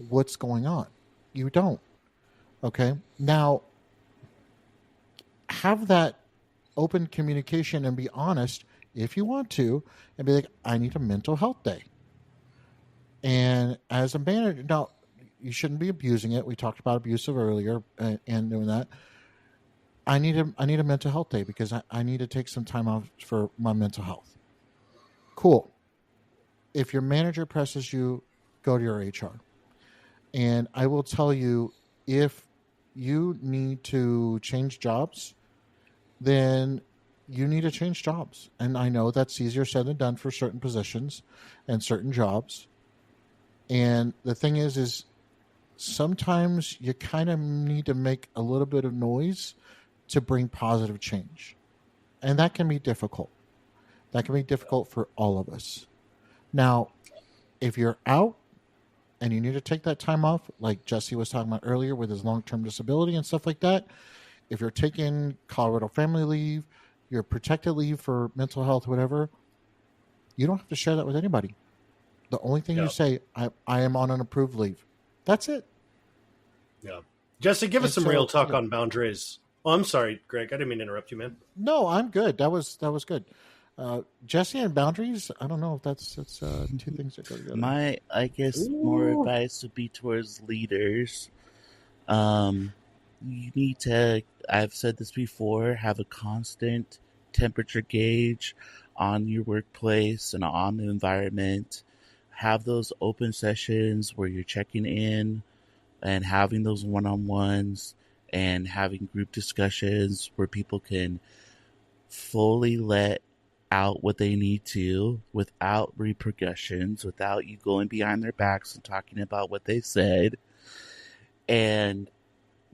Speaker 1: what's going on. You don't. Okay. Now, have that open communication and be honest if you want to, and be like, I need a mental health day. And as a manager, now, you shouldn't be abusing it. We talked about abusive earlier and doing that. I need a mental health day because I need to take some time off for my mental health. Cool. If your manager presses you, go to your HR. And I will tell you, if you need to change jobs, then you need to change jobs. And I know that's easier said than done for certain positions and certain jobs. And the thing is sometimes you kind of need to make a little bit of noise to bring positive change. And that can be difficult. That can be difficult for all of us. Now, if you're out and you need to take that time off, like Jesse was talking about earlier with his long term disability and stuff like that, if you're taking Colorado family leave, your protected leave for mental health, whatever, you don't have to share that with anybody. The only thing you
Speaker 2: Yeah.
Speaker 1: say, I am on an approved leave. That's it.
Speaker 2: Yeah. Jesse, give us
Speaker 1: And
Speaker 2: some
Speaker 1: so,
Speaker 2: real talk on boundaries. Oh, I'm sorry, Greg. I didn't mean to interrupt you, man.
Speaker 1: no, I'm good. That was good. Jesse and boundaries. I don't know if that's two things that go together.
Speaker 3: I guess more
Speaker 2: Ooh.
Speaker 3: advice would be towards leaders. You need to, I've said this before, have a constant temperature gauge on your workplace and on the environment. Have those open sessions where you're checking in and having those one-on-ones and having group discussions where people can fully let out what they need to without repercussions, without you going behind their backs and talking about what they said, and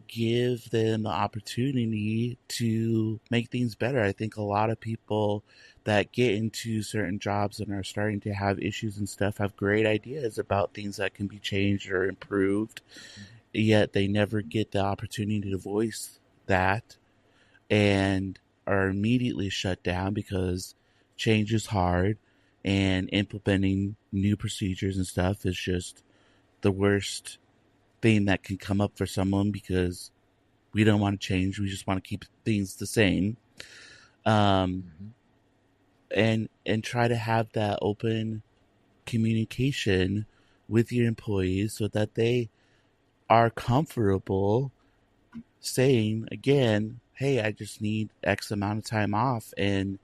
Speaker 3: give them the opportunity to make things better. I think a lot of people that get into certain jobs and are starting to have issues and stuff have great ideas about things that can be changed or improved, yet they never get the opportunity to voice that and are immediately shut down because change is hard and implementing new procedures and stuff is just the worst thing that can come up for someone because we don't want to change. We just want to keep things the same.
Speaker 1: Mm-hmm.
Speaker 3: And try to have that open communication with your employees so that they are comfortable saying again, hey, I just need X amount of time off, and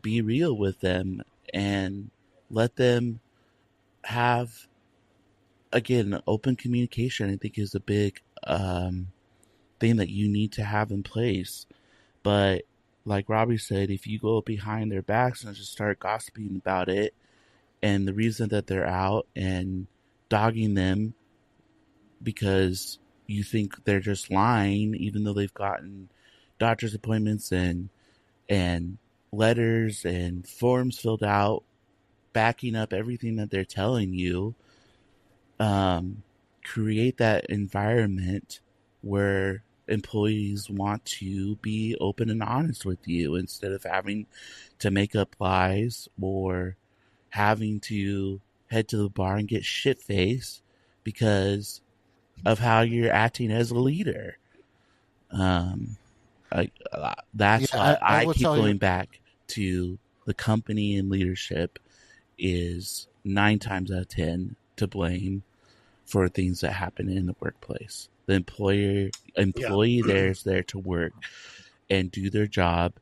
Speaker 3: be real with them and let them have, again, open communication. I think is a big thing that you need to have in place. But like Robbie said, if you go behind their backs and just start gossiping about it and the reason that they're out and dogging them because you think they're just lying, even though they've gotten doctor's appointments and letters and forms filled out backing up everything that they're telling you, create that environment where employees want to be open and honest with you instead of having to make up lies or having to head to the bar and get shit faced because of how you're acting as a leader. I,
Speaker 1: Yeah,
Speaker 3: that's why
Speaker 1: I
Speaker 3: I
Speaker 1: will
Speaker 3: keep
Speaker 1: tell you.
Speaker 3: going back to the company and leadership is 9 times out of 10 to blame for things that happen in the workplace. The
Speaker 2: Yeah.
Speaker 3: employee there is there to work and do their job,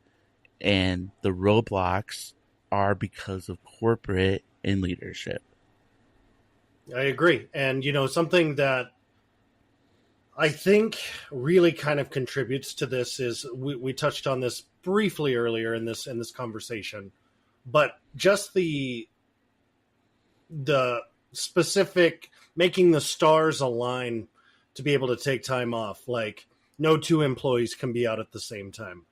Speaker 3: and the roadblocks are because of corporate and leadership.
Speaker 2: I agree. And, something that I think really kind of contributes to this is we touched on this briefly earlier in this conversation, but just the specific making the stars align to be able to take time off. Like no two employees can be out at the same time.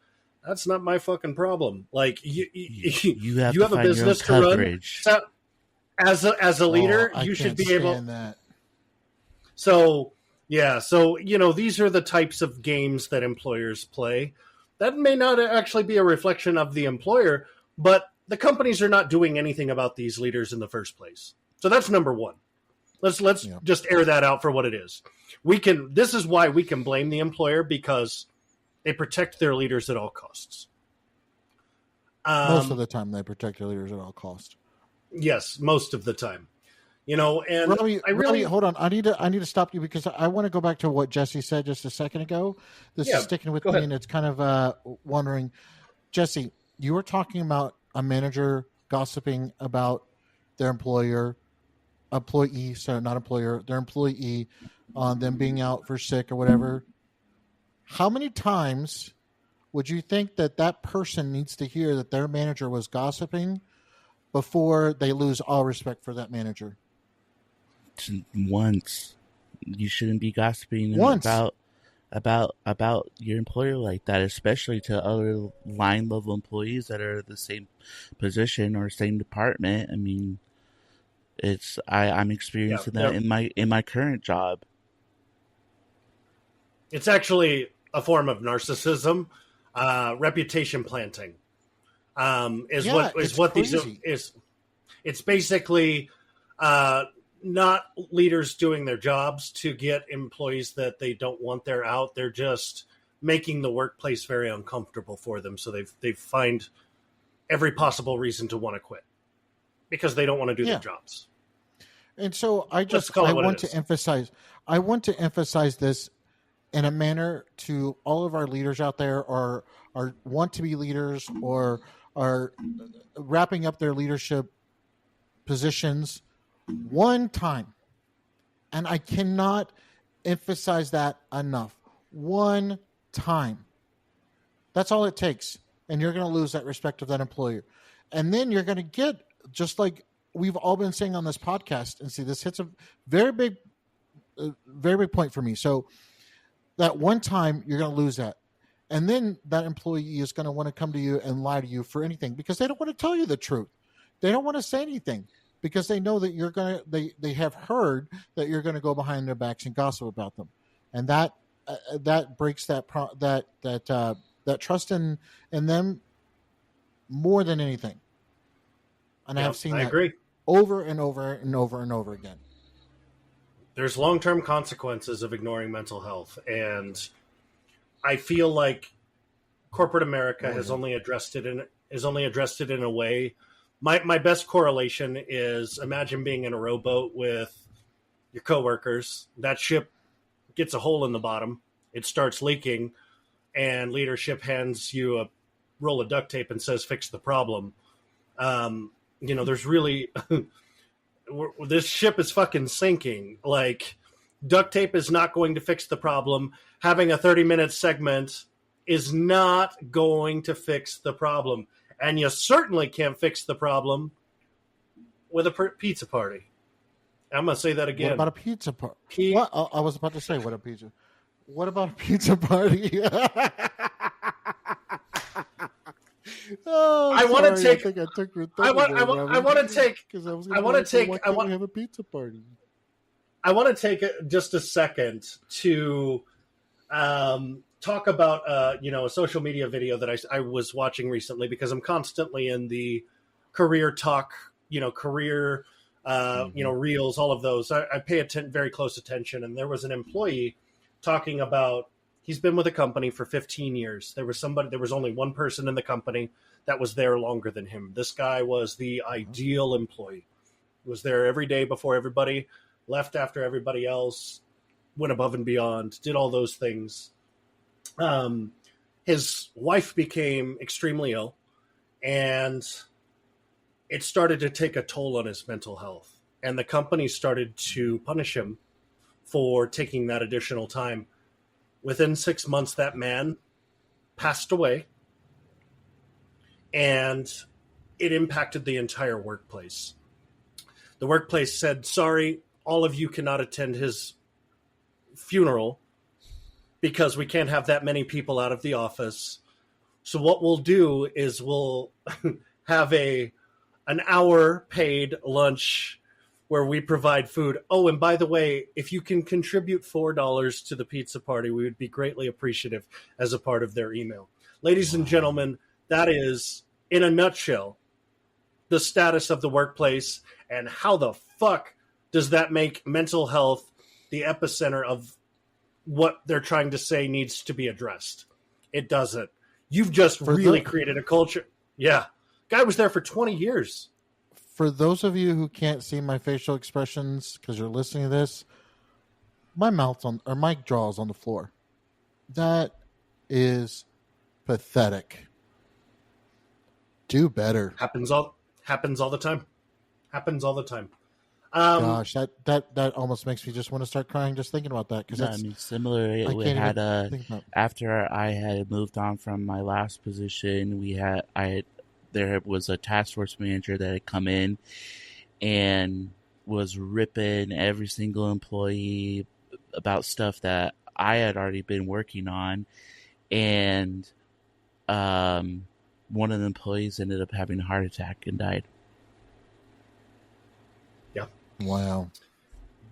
Speaker 2: That's not my fucking problem. Like you
Speaker 3: You have
Speaker 2: you
Speaker 3: to
Speaker 2: have a
Speaker 3: find your own
Speaker 2: business to run.
Speaker 3: coverage.
Speaker 2: As a leader,
Speaker 1: I
Speaker 2: you should
Speaker 1: can't
Speaker 2: be able.
Speaker 1: stand that.
Speaker 2: So yeah, so these are the types of games that employers play. That may not actually be a reflection of the employer, but the companies are not doing anything about these leaders in the first place. So that's number one. Let's just air that out for what it is. This is why we can blame the employer, because they protect their leaders at all costs.
Speaker 1: Most of the time, they protect their leaders at all costs.
Speaker 2: Yes, most of the time. And
Speaker 1: Robbie, hold on. I need to stop you because I want to go back to what Jesse said just a second ago. This is sticking with me, and it's kind of wondering, Jesse, you were talking about a manager gossiping about their employee, their employee on them being out for sick or whatever. How many times would you think that person needs to hear that their manager was gossiping before they lose all respect for that manager?
Speaker 3: Once. You shouldn't be gossiping about your employer like that, especially to other line level employees that are the same position or same department. I mean, I'm experiencing that in my current job.
Speaker 2: It's actually a form of narcissism, reputation planting. It's basically not leaders doing their jobs to get employees that they don't want there out. They're just making the workplace very uncomfortable for them, so they find every possible reason to want to quit because they don't want to do their jobs.
Speaker 1: And so I want to emphasize this in a manner to all of our leaders out there, or want to be leaders, or are wrapping up their leadership positions one time. And I cannot emphasize that enough. One time. That's all it takes. And you're going to lose that respect of that employer. And then you're going to get, just like we've all been saying on this podcast, and see, this hits a very big point for me. So that one time, you're going to lose that. And then that employee is going to want to come to you and lie to you for anything, because they don't want to tell you the truth. They don't want to say anything because they know that you're going to, they have heard that you're going to go behind their backs and gossip about them. And that breaks that trust in them more than anything. And I have seen that agree. Over and over and over and over again.
Speaker 2: There's long-term consequences of ignoring mental health, and I feel like corporate America has only addressed it in a way. My best correlation is, imagine being in a rowboat with your coworkers. That ship gets a hole in the bottom. It starts leaking, and leadership hands you a roll of duct tape and says, "Fix the problem." There's really this ship is fucking sinking. Like, duct tape is not going to fix the problem. Having a 30-minute segment is not going to fix the problem. And you certainly can't fix the problem with a pizza party. I'm going to say that again.
Speaker 1: What about a pizza party? What? I was about to say, what about a pizza party? Oh, I want to take. I think I took your thing. I want to take. Because I was going to take. Why can't we have a pizza party?
Speaker 2: I want to take just a second to talk about a social media video that I was watching recently, because I'm constantly in the career talk, career reels, all of those. I pay very close attention, and there was an employee talking about. He's been with a company for 15 years. There was only one person in the company that was there longer than him. This guy was the ideal employee. He was there every day before everybody, left after everybody else, went above and beyond, did all those things. His wife became extremely ill, and it started to take a toll on his mental health. And the company started to punish him for taking that additional time. Within 6 months, that man passed away, and it impacted the entire workplace. The workplace said, "Sorry, all of you cannot attend his funeral because we can't have that many people out of the office. So what we'll do is we'll have a an hour paid lunch where we provide food. Oh, and by the way, if you can contribute $4 to the pizza party, we would be greatly appreciative as a part of their email. Ladies and gentlemen, that is, in a nutshell, the status of the workplace, and how the fuck does that make mental health the epicenter of what they're trying to say needs to be addressed? It doesn't. You've just really created a culture. Yeah. Guy was there for 20 years.
Speaker 1: For those of you who can't see my facial expressions because you're listening to this, my jaw is on the floor. That is pathetic. Do better.
Speaker 2: Happens all the time. Happens all the time.
Speaker 1: Gosh, that almost makes me just want to start crying just thinking about that. Because
Speaker 3: similar. We had after I had moved on from my last position, there was a task force manager that had come in and was ripping every single employee about stuff that I had already been working on, and one of the employees ended up having a heart attack and died.
Speaker 2: Yeah.
Speaker 1: Wow.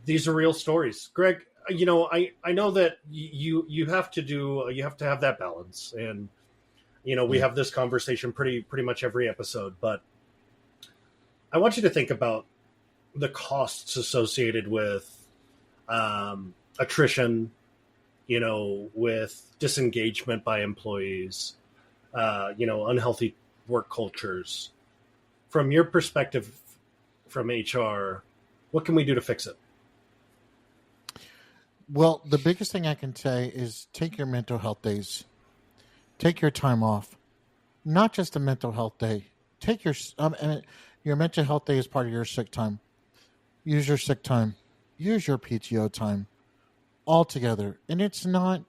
Speaker 2: These are real stories. Greg, I know that you have to have that balance, and we have this conversation pretty much every episode, but I want you to think about the costs associated with attrition, with disengagement by employees, unhealthy work cultures. From your perspective, from HR, what can we do to fix it?
Speaker 1: Well, the biggest thing I can say is take your mental health days. Take your time off. Not just a mental health day. Take your mental health day is part of your sick time. Use your sick time. Use your PTO time. All together. And it's not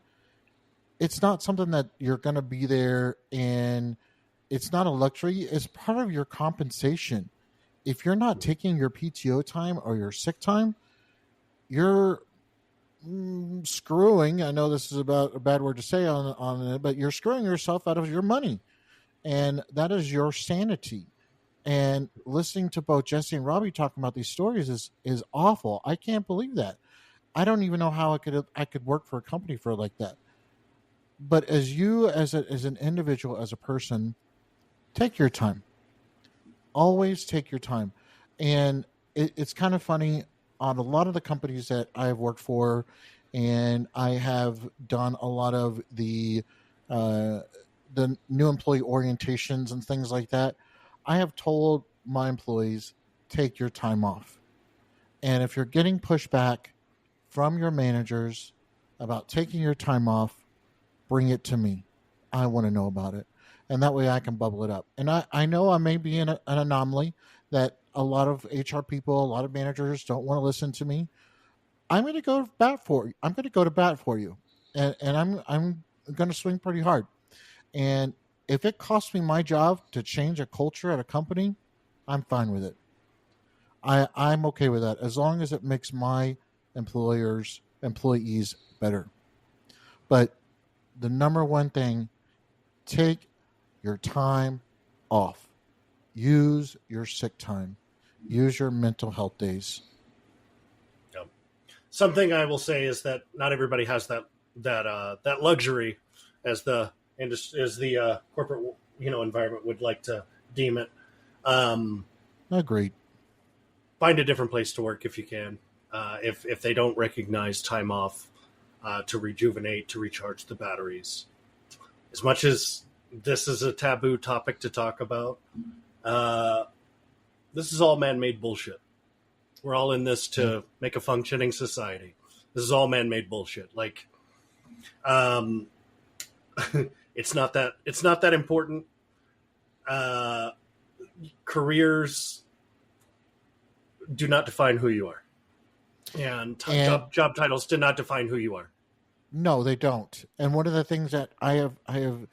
Speaker 1: something that you're going to be there and it's not a luxury. It's part of your compensation. If you're not taking your PTO time or your sick time, you're screwing. I know this is about a bad word to say on it, but you're screwing yourself out of your money, and that is your sanity. And listening to both Jesse and Robbie talking about these stories is awful. I can't believe that. I don't even know how I could work for a company for like that. But as an individual, as a person, take your time. Always take your time. And it's kind of funny on a lot of the companies that I have worked for, and I have done a lot of the new employee orientations and things like that. I have told my employees, take your time off. And if you're getting pushback from your managers about taking your time off, bring it to me. I want to know about it. And that way I can bubble it up. And I know I may be an anomaly that a lot of HR people, a lot of managers don't want to listen to me. I'm going to go to bat for you. I'm going to go to bat for you. And I'm going to swing pretty hard. And if it costs me my job to change a culture at a company, I'm fine with it. I'm okay with that as long as it makes my employees better. But the number one thing, take your time off. Use your sick time. Use your mental health days.
Speaker 2: Yep. Something I will say is that not everybody has that luxury, as the corporate environment would like to deem it.
Speaker 1: Agreed.
Speaker 2: Find a different place to work if you can. If they don't recognize time off to rejuvenate, to recharge the batteries. As much as this is a taboo topic to talk about, this is all man-made bullshit. We're all in this to make a functioning society. This is all man-made bullshit. Like, it's not that important. Careers do not define who you are, and job titles do not define who you are.
Speaker 1: No, they don't. And one of the things that I have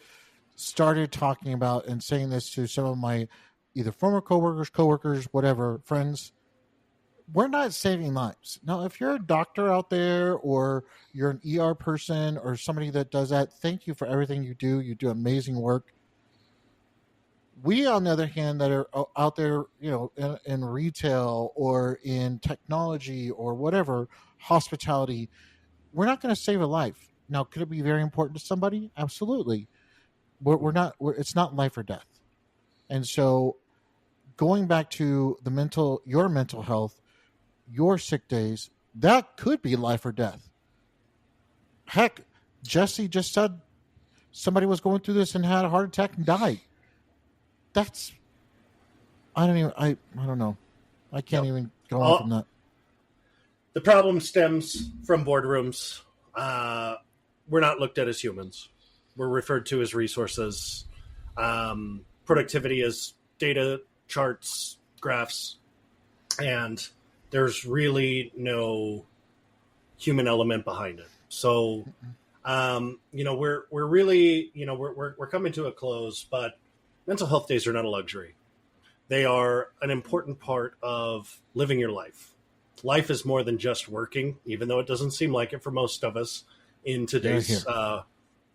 Speaker 1: started talking about and saying this to some of my either former coworkers, whatever, friends, we're not saving lives. Now, if you're a doctor out there or you're an ER person or somebody that does that, thank you for everything you do. You do amazing work. We, on the other hand, that are out there, in retail or in technology or whatever, hospitality, we're not going to save a life. Now, could it be very important to somebody? Absolutely. We're not. It's not life or death. And so, going back to your mental health, your sick days, that could be life or death. Heck, Jesse just said somebody was going through this and had a heart attack and died. That's I don't know. I can't even go on from that.
Speaker 2: The problem stems from boardrooms. We're not looked at as humans. We're referred to as resources. Productivity is data, charts, graphs, and there's really no human element behind it. So, we're really, we're coming to a close, but mental health days are not a luxury. They are an important part of living your life. Life is more than just working, even though it doesn't seem like it for most of us in today's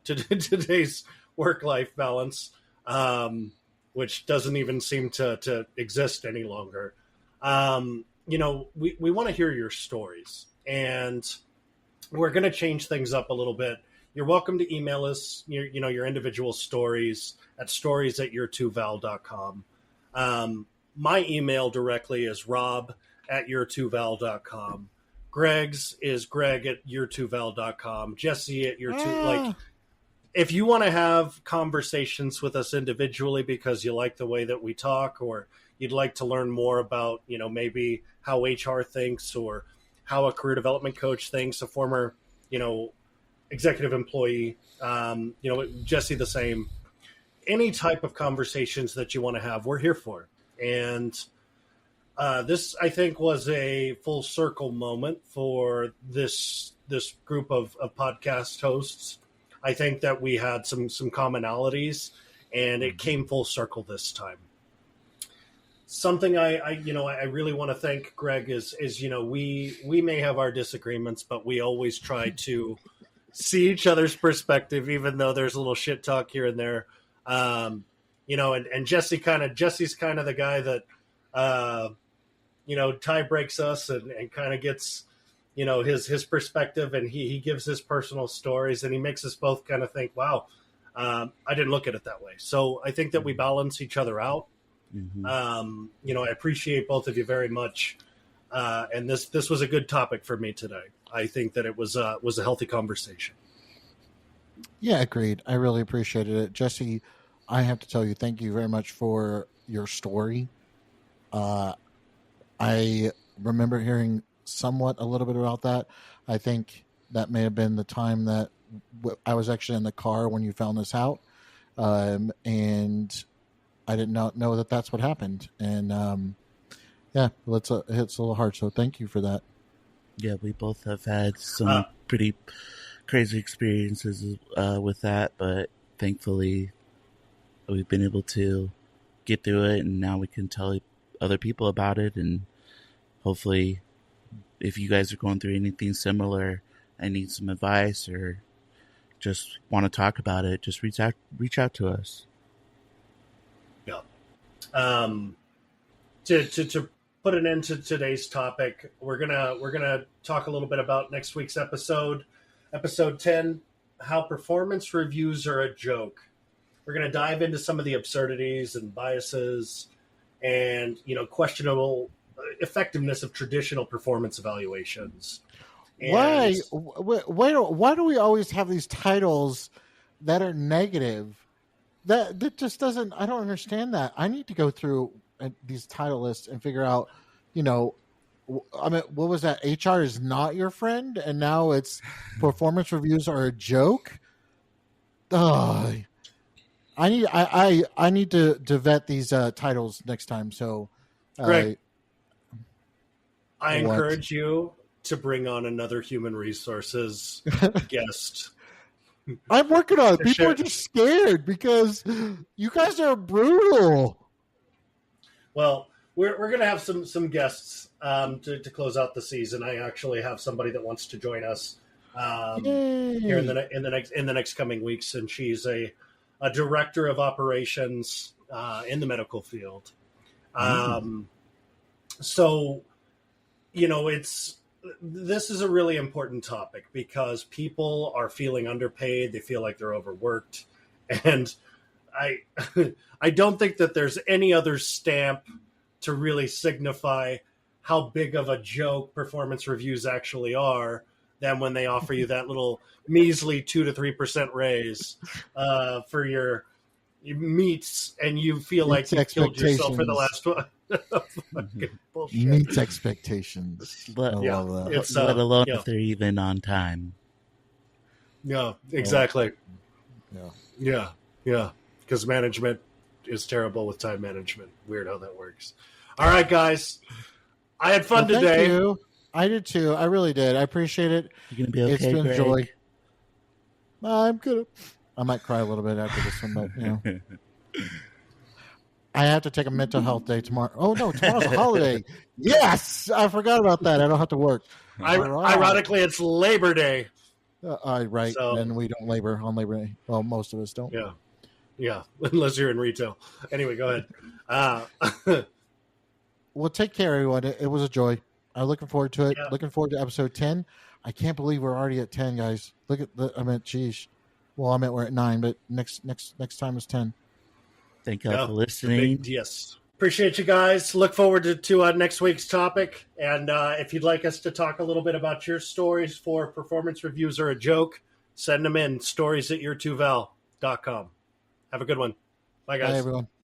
Speaker 2: today's work-life balance, which doesn't even seem to exist any longer. We want to hear your stories, and we're going to change things up a little bit. You're welcome to email us, your individual stories at stories@your2val.com. My email directly is rob@your2val.com. Greg's is greg@your2val.com. Jesse at your2. If you want to have conversations with us individually because you like the way that we talk, or you'd like to learn more about, maybe how HR thinks or how a career development coach thinks, a former, executive employee, Jesse the same. Any type of conversations that you want to have, we're here for. And this, I think, was a full circle moment for this group of podcast hosts. I think that we had some commonalities, and it came full circle this time. Something I really want to thank Greg is we may have our disagreements, but we always try to see each other's perspective, even though there's a little shit talk here and there. And Jesse's kind of the guy that tie breaks us and kind of gets his perspective, and he gives his personal stories, and he makes us both kind of think, wow, I didn't look at it that way. So I think that we balance each other out. Mm-hmm. I appreciate both of you very much. And this was a good topic for me today. I think that it was a healthy conversation.
Speaker 1: Yeah, agreed. I really appreciated it. Jesse, I have to tell you, thank you very much for your story. I remember hearing somewhat a little bit about that. I think that may have been the time that I was actually in the car when you found this out. And I did not know that that's what happened. And it's a little hard. So thank you for that.
Speaker 3: Yeah, we both have had some pretty crazy experiences with that, but thankfully we've been able to get through it, and now we can tell other people about it. And hopefully, if you guys are going through anything similar and need some advice or just want to talk about it, just reach out to us.
Speaker 2: Yeah. To put an end to today's topic, we're gonna talk a little bit about next week's episode 10, how performance reviews are a joke. We're gonna dive into some of the absurdities and biases and questionable effectiveness of traditional performance evaluations.
Speaker 1: Why do we always have these titles that are negative? That just doesn't. I don't understand that. I need to go through these title lists and figure out. What was that? HR is not your friend, and now it's performance reviews are a joke. Ugh. I need to vet these titles next time. So,
Speaker 2: Greg, I encourage you to bring on another human resources guest.
Speaker 1: I'm working on it. People are just scared because you guys are brutal.
Speaker 2: Well, we're going to have some guests to close out the season. I actually have somebody that wants to join us here in the next coming weeks, and she's a director of operations in the medical field. So, this is a really important topic because people are feeling underpaid. They feel like they're overworked. And I don't think that there's any other stamp to really signify how big of a joke performance reviews actually are than when they offer you that little measly 2 to 3% raise for your meats, and you feel like you killed yourself for the last one.
Speaker 1: Meets expectations.
Speaker 3: Let alone if they're even on time.
Speaker 2: Yeah, exactly. Yeah. Because management is terrible with time management. Weird how that works. All right, guys. I had fun today.
Speaker 1: Thank you. I did too. I really did. I appreciate it.
Speaker 3: You're gonna be okay.
Speaker 1: It's been
Speaker 3: Greg?
Speaker 1: joy. I'm good. I might cry a little bit after this one, but I have to take a mental health day tomorrow. Oh no, tomorrow's a holiday. Yes, I forgot about that. I don't have to work.
Speaker 2: Ironically, it's Labor Day.
Speaker 1: Right, so, and we don't labor on Labor Day. Well, most of us don't.
Speaker 2: Yeah, unless you're in retail. Anyway, go ahead.
Speaker 1: Well, take care, everyone. It was a joy. I'm looking forward to it. Yeah. Looking forward to episode 10. I can't believe we're already at 10, guys. Look at geez. Well, I meant we're at 9, but next time is 10.
Speaker 3: Thank you all for listening.
Speaker 2: Yes. Appreciate you guys. Look forward to next week's topic. And if you'd like us to talk a little bit about your stories for performance reviews or a joke, send them in. stories@yourtuval.com. Have a good one. Bye, guys.
Speaker 1: Bye, everyone.